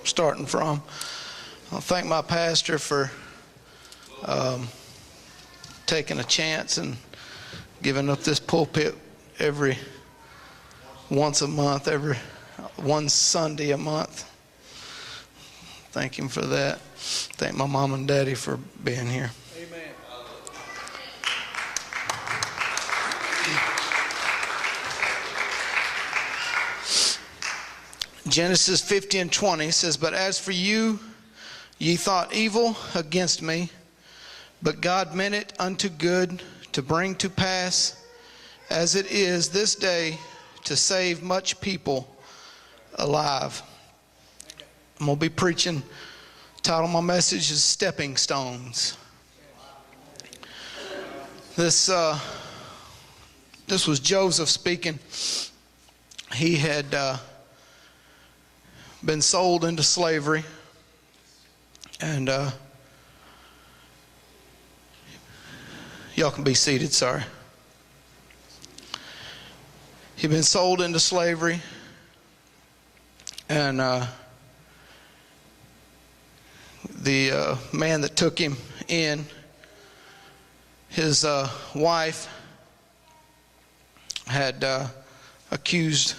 starting from. I thank my pastor for taking a chance and giving up this pulpit once a month, every one Sunday a month. Thank him for that. Thank my mom and daddy for being here. Amen. Genesis 50:20 says, "But as for you, ye thought evil against me, but God meant it unto good, to bring to pass, as it is this day, to save much people alive." I'm going to be preaching. The title of my message is Stepping Stones. This was Joseph speaking. He had been sold into slavery, and y'all can be seated, sorry. He'd been sold into slavery, and the man that took him in, his wife had accused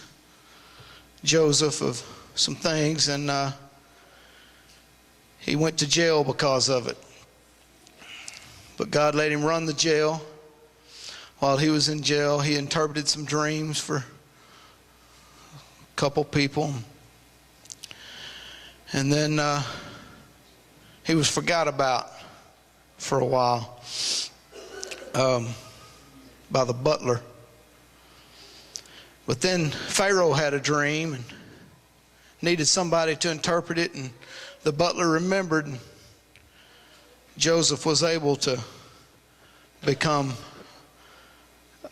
Joseph of some things, and he went to jail because of it. But God let him run the jail. While he was in jail, he interpreted some dreams for a couple people. And then he was forgot about for a while by the butler. But then Pharaoh had a dream and needed somebody to interpret it, and the butler remembered, and Joseph was able to become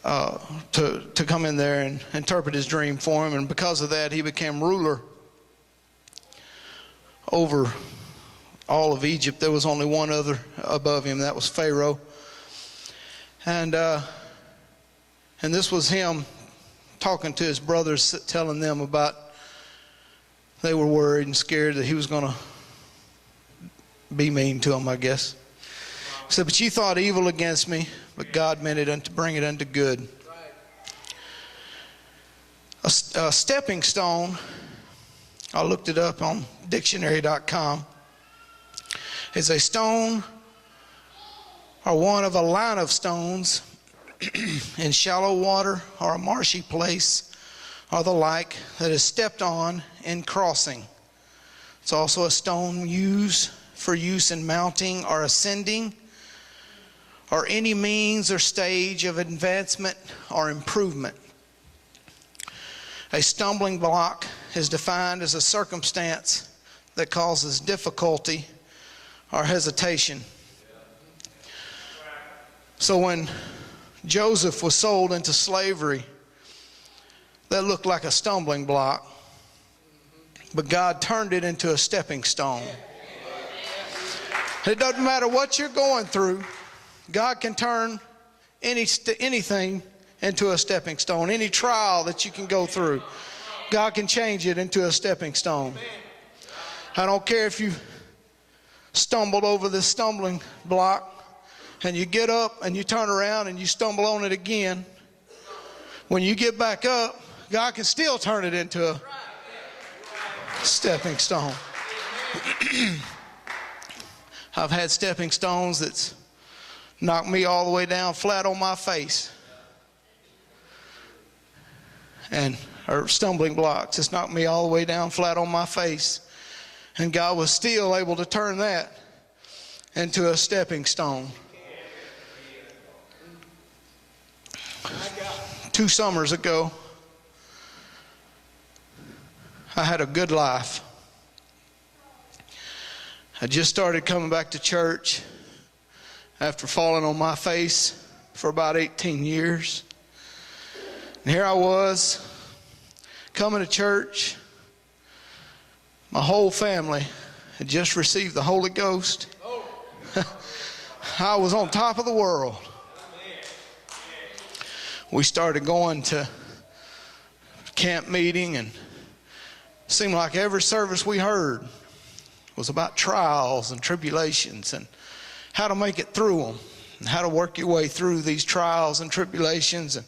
to come in there and interpret his dream for him, and because of that he became ruler over all of Egypt. There was only one other above him, that was Pharaoh. And this was him talking to his brothers, telling them about, they were worried and scared that he was going to be mean to them, I guess. He said, "But you thought evil against me, but God meant it to bring it unto good." A stepping stone, I looked it up on dictionary.com, is a stone or one of a line of stones in shallow water or a marshy place or the like that is stepped on in crossing. It's also a stone used for use in mounting or ascending, or any means or stage of advancement or improvement. A stumbling block is defined as a circumstance that causes difficulty or hesitation. So when Joseph was sold into slavery, that looked like a stumbling block, but God turned it into a stepping stone. It doesn't matter what you're going through, God can turn anything into a stepping stone. Any trial that you can go through, God can change it into a stepping stone. I don't care if you stumbled over this stumbling block and you get up and you turn around and you stumble on it again. When you get back up, God can still turn it into a stepping stone. I've had stepping stones that's knocked me all the way down flat on my face, or stumbling blocks. It's knocked me all the way down flat on my face, and God was still able to turn that into a stepping stone. 2 summers ago, I had a good life. I just started coming back to church after falling on my face for about 18 years. And here I was coming to church. My whole family had just received the Holy Ghost. I was on top of the world. We started going to camp meeting and Seemed like every service we heard was about trials and tribulations and how to make it through them, and how to work your way through these trials and tribulations. And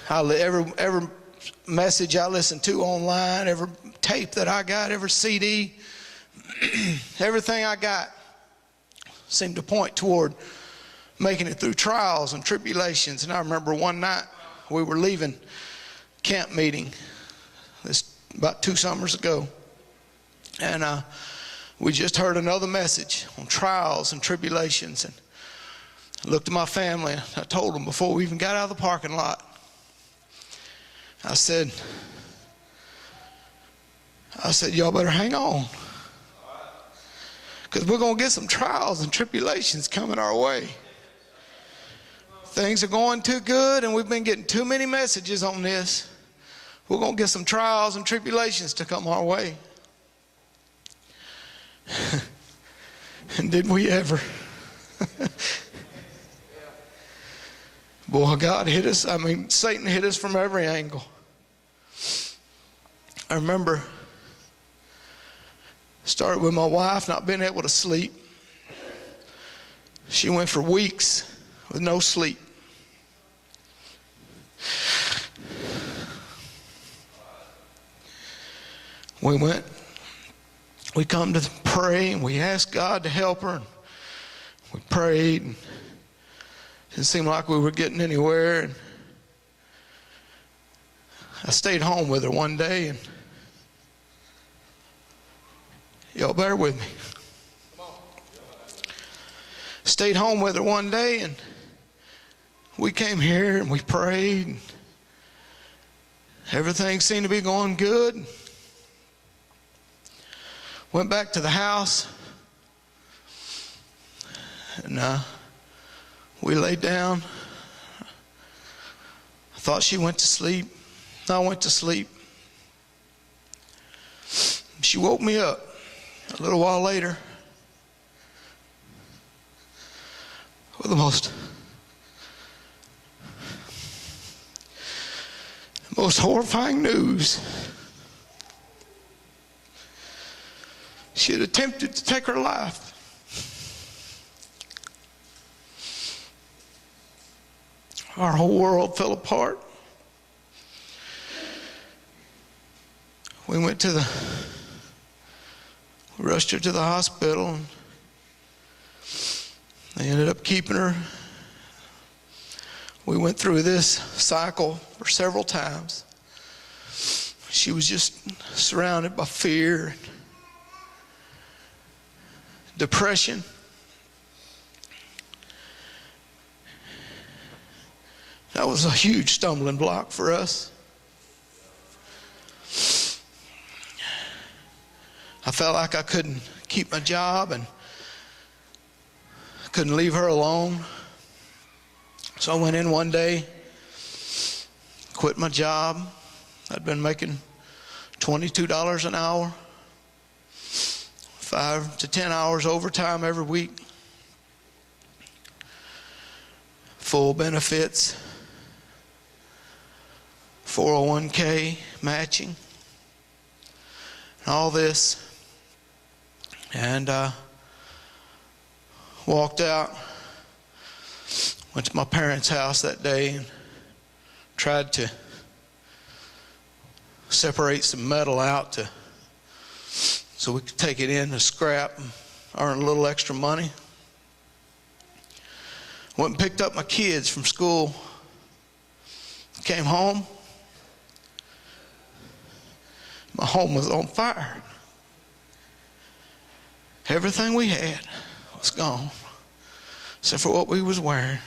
every message I listened to online, every tape that I got, every CD, everything I got seemed to point toward making it through trials and tribulations. And I remember one night we were leaving camp meeting, this about 2 summers ago, and we just heard another message on trials and tribulations. And I looked at my family and I told them before we even got out of the parking lot, I said, y'all better hang on, because we're going to get some trials and tribulations coming our way. Things are going too good and we've been getting too many messages on this. We're going to get some trials and tribulations to come our way. And did we ever? Boy, God hit us. Satan hit us from every angle. I remember started with my wife not being able to sleep. She went for weeks with no sleep. We come to pray and we asked God to help her. And we prayed and it didn't seem like we were getting anywhere. And I stayed home with her one day, and y'all bear with me. Stayed home with her one day, and we came here and we prayed. And everything seemed to be going good. Went back to the house, and we laid down. I thought she went to sleep. I went to sleep. She woke me up a little while later with the most horrifying news. She had attempted to take her life. Our whole world fell apart. We rushed her to the hospital, and they ended up keeping her. We went through this cycle for several times. She was just surrounded by fear and depression. That was a huge stumbling block for us. I felt like I couldn't keep my job and couldn't leave her alone. So I went in one day, quit my job. I'd been making $22 an hour, 5 to 10 hours overtime every week, full benefits, 401k matching, all this. And walked out, went to my parents' house that day and tried to separate some metal out so we could take it in to scrap and earn a little extra money. Went and picked up my kids from school, came home. My home was on fire. Everything we had was gone, except for what we was wearing.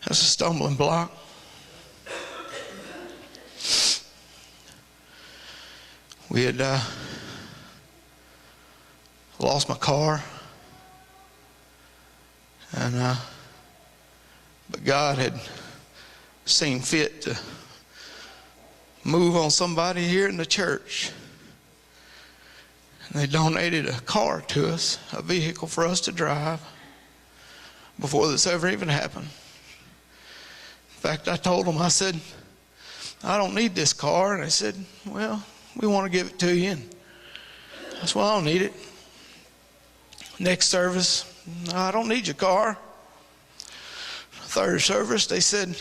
That's a stumbling block. We had lost my car, and but God had seen fit to move on somebody here in the church. And they donated a car to us, a vehicle for us to drive, before this ever even happened. In fact, I told them, I said, I don't need this car. And they said, well, we want to give it to you. And I said, well, I don't need it. Next service, no, I don't need your car. Third service, they said,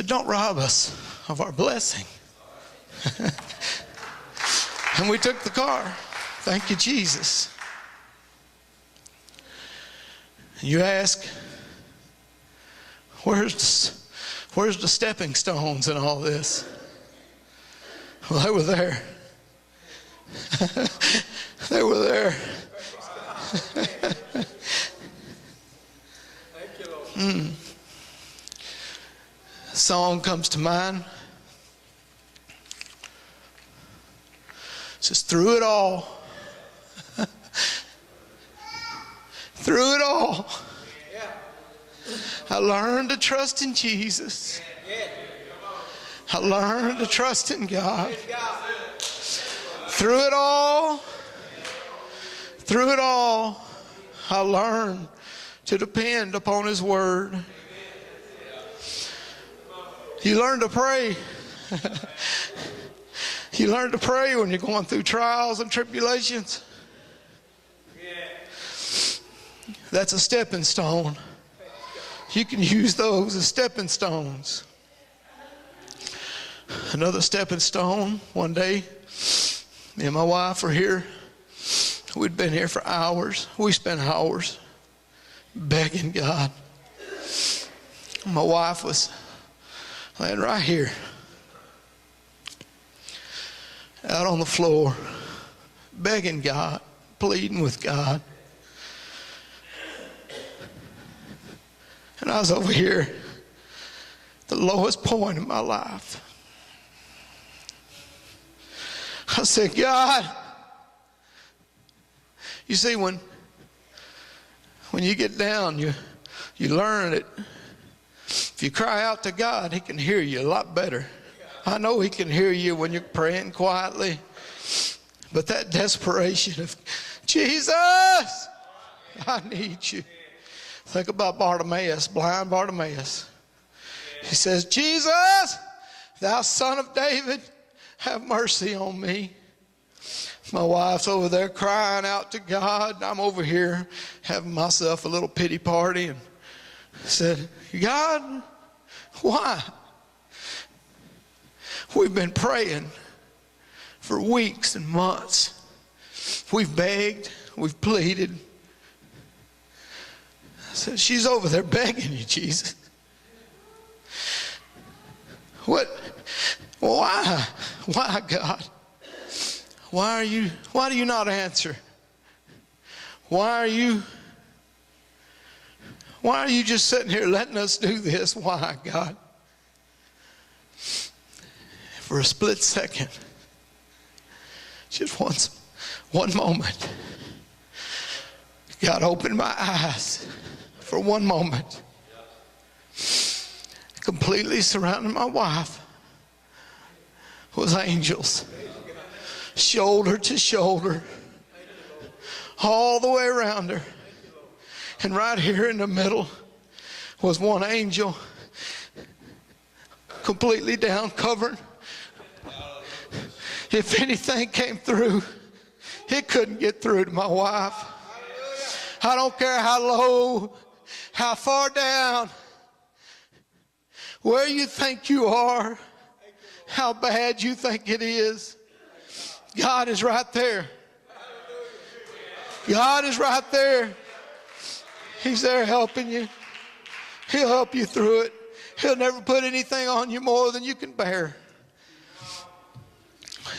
don't rob us of our blessing. And we took the car. Thank you, Jesus. You ask, where's the stepping stones in all this? Well, they were there. They were there. A song comes to mind. It says, through it all, through it all, I learned to trust in Jesus. I learned to trust in God. Through it all, I learned to depend upon His Word. You learn to pray. You learn to pray when you're going through trials and tribulations. That's a stepping stone. You can use those as stepping stones. Another stepping stone, one day, me and my wife were here. We'd been here for hours. We spent hours begging God. My wife was laying right here, out on the floor, begging God, pleading with God. And I was over here, the lowest point in my life. I said, God, you see, when you get down, you learn that if you cry out to God, He can hear you a lot better. I know He can hear you when you're praying quietly, but that desperation of, Jesus, I need you. Think about Bartimaeus, blind Bartimaeus. He says, Jesus, thou son of David, have mercy on me. My wife's over there crying out to God. I'm over here having myself a little pity party, and said, God, why? We've been praying for weeks and months. We've begged, we've pleaded. I said, she's over there begging you, Jesus. What? Why? Why, God? Why do you not answer? Why are you just sitting here letting us do this? Why, God? For a split second, just one moment, God opened my eyes for one moment, completely surrounding my wife was angels, shoulder to shoulder, all the way around her. And right here in the middle was one angel, completely down, covered. If anything came through, it couldn't get through to my wife. I don't care how low, how far down, where you think you are, how bad you think it is. God is right there. God is right there. He's there helping you. He'll help you through it. He'll never put anything on you more than you can bear.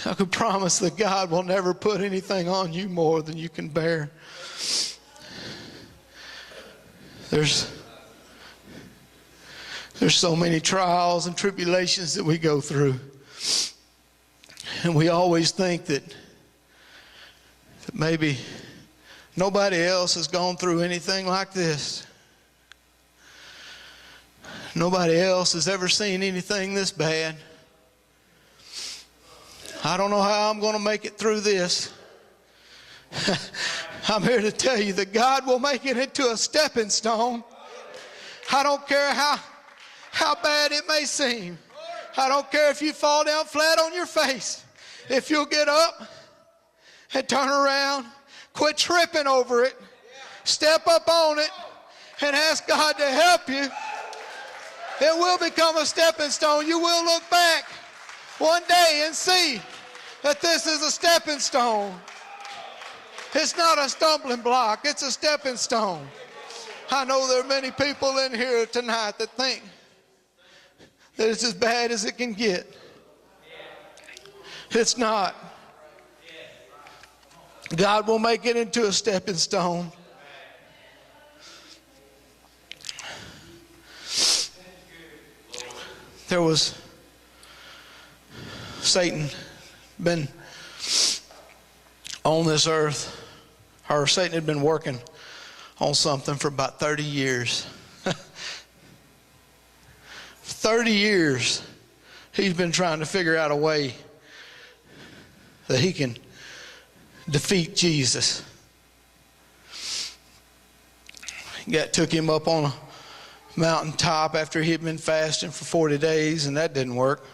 I can promise that God will never put anything on you more than you can bear. There's so many trials and tribulations that we go through. And we always think that maybe nobody else has gone through anything like this. Nobody else has ever seen anything this bad. I don't know how I'm going to make it through this. I'm here to tell you that God will make it into a stepping stone. I don't care how bad it may seem. I don't care if you fall down flat on your face. If you'll get up and turn around, quit tripping over it, step up on it, and ask God to help you, it will become a stepping stone. You will look back one day and see that this is a stepping stone. It's not a stumbling block. It's a stepping stone. I know there are many people in here tonight that think that it's as bad as it can get. It's not. God will make it into a stepping stone. There was Satan been on this earth, or Satan had been working on something for about 30 years. 30 years he's been trying to figure out a way that he can defeat Jesus. God took him up on a mountaintop after he had been fasting for 40 days, and that didn't work.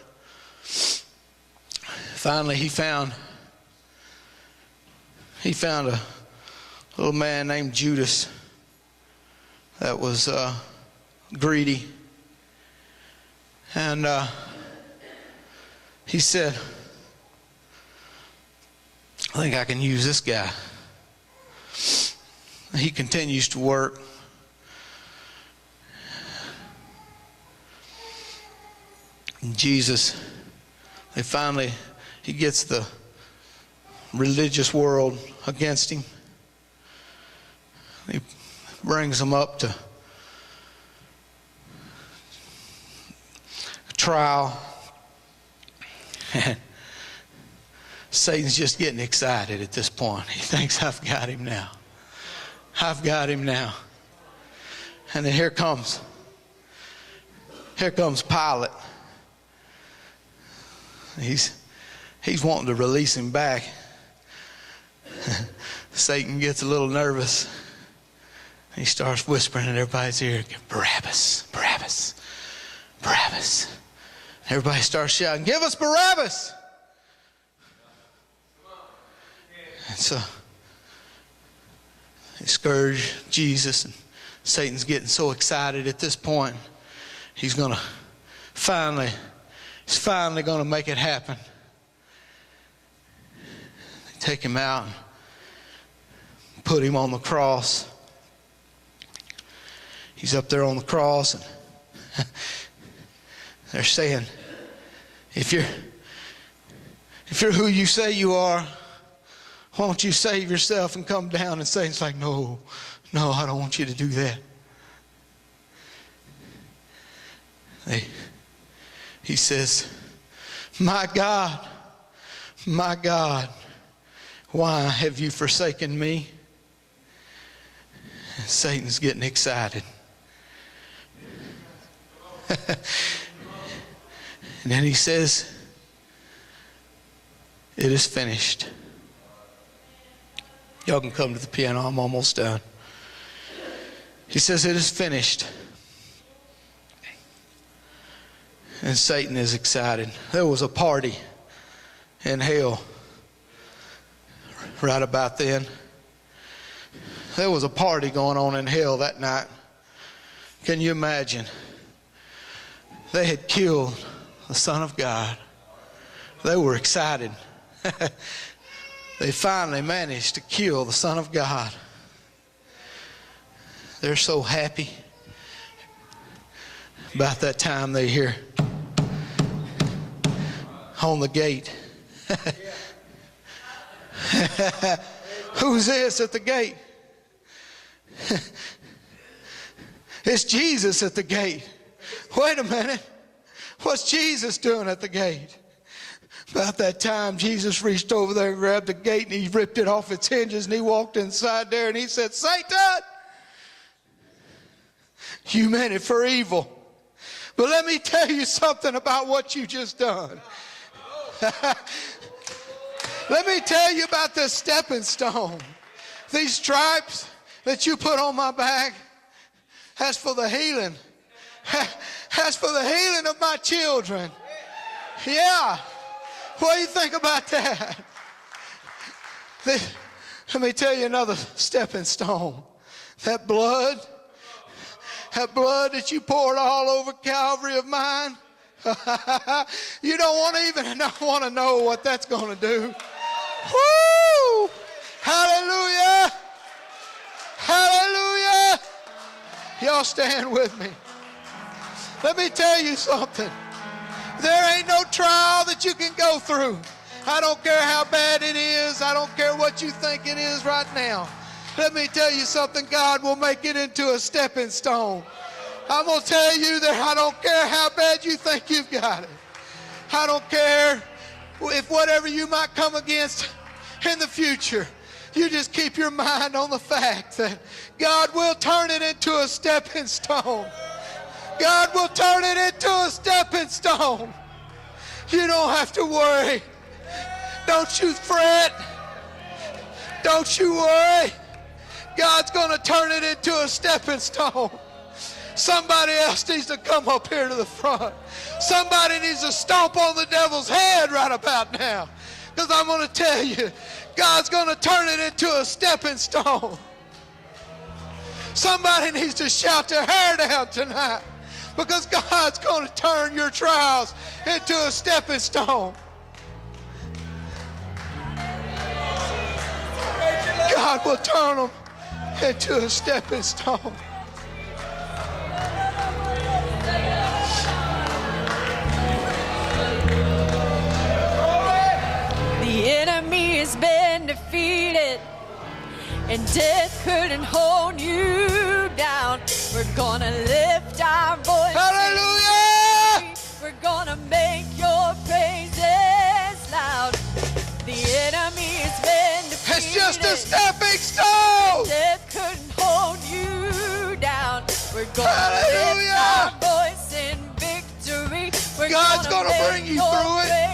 Finally he found a little man named Judas that was greedy. And he said, I think I can use this guy. He continues to work. And Jesus, he gets the religious world against him. He brings them up to trial. And Satan's just getting excited at this point. He thinks, I've got him now. I've got him now. And then here comes Pilate. He's wanting to release him back. Satan gets a little nervous. He starts whispering in everybody's ear, Barabbas, Barabbas, Barabbas. Everybody starts shouting, give us Barabbas. And so they scourge Jesus, and Satan's getting so excited at this point. He's finally going to make it happen. They take him out and put him on the cross. He's up there on the cross, and they're saying, if you're who you say you are, why don't you save yourself and come down? And Satan's like, no, I don't want you to do that. He says, my God, why have you forsaken me? And Satan's getting excited. And then he says, it is finished. Y'all can come to the piano. I'm almost done. He says, it is finished. And Satan is excited. There was a party in hell right about then. There was a party going on in hell that night. Can you imagine? They had killed the Son of God. They were excited. They finally managed to kill the Son of God. They're so happy. About that time they hear on the gate. Who's this at the gate? It's Jesus at the gate. Wait a minute. What's Jesus doing at the gate? About that time, Jesus reached over there and grabbed the gate, and he ripped it off its hinges, and he walked inside there, and he said, Satan, you meant it for evil. But let me tell you something about what you just done. Let me tell you about this stepping stone. These stripes that you put on my back, that's for the healing As for the healing of my children. Yeah. What do you think about that? Let me tell you another stepping stone. That blood that you poured all over Calvary of mine, you don't want to know what that's going to do. Woo! Hallelujah! Hallelujah! Y'all stand with me. Let me tell you something. There ain't no trial that you can go through. I don't care how bad it is. I don't care what you think it is right now. Let me tell you something. God will make it into a stepping stone. I'm going to tell you that I don't care how bad you think you've got it. I don't care if whatever you might come against in the future, you just keep your mind on the fact that God will turn it into a stepping stone. God will turn it into a stepping stone. You don't have to worry. Don't you fret. Don't you worry. God's going to turn it into a stepping stone. Somebody else needs to come up here to the front. Somebody needs to stomp on the devil's head right about now. Because I'm going to tell you, God's going to turn it into a stepping stone. Somebody needs to shout their hair down tonight. Because God's going to turn your trials into a stepping stone. God will turn them into a stepping stone. The enemy has been defeated, and death couldn't hold you down. We're gonna lift our voice. Hallelujah! We're gonna make your praises loud. The enemy has been defeated. It's just a stepping stone. Death couldn't hold you down. We're gonna Hallelujah! lift our voice in victory. We're God's gonna gonna bring you through it.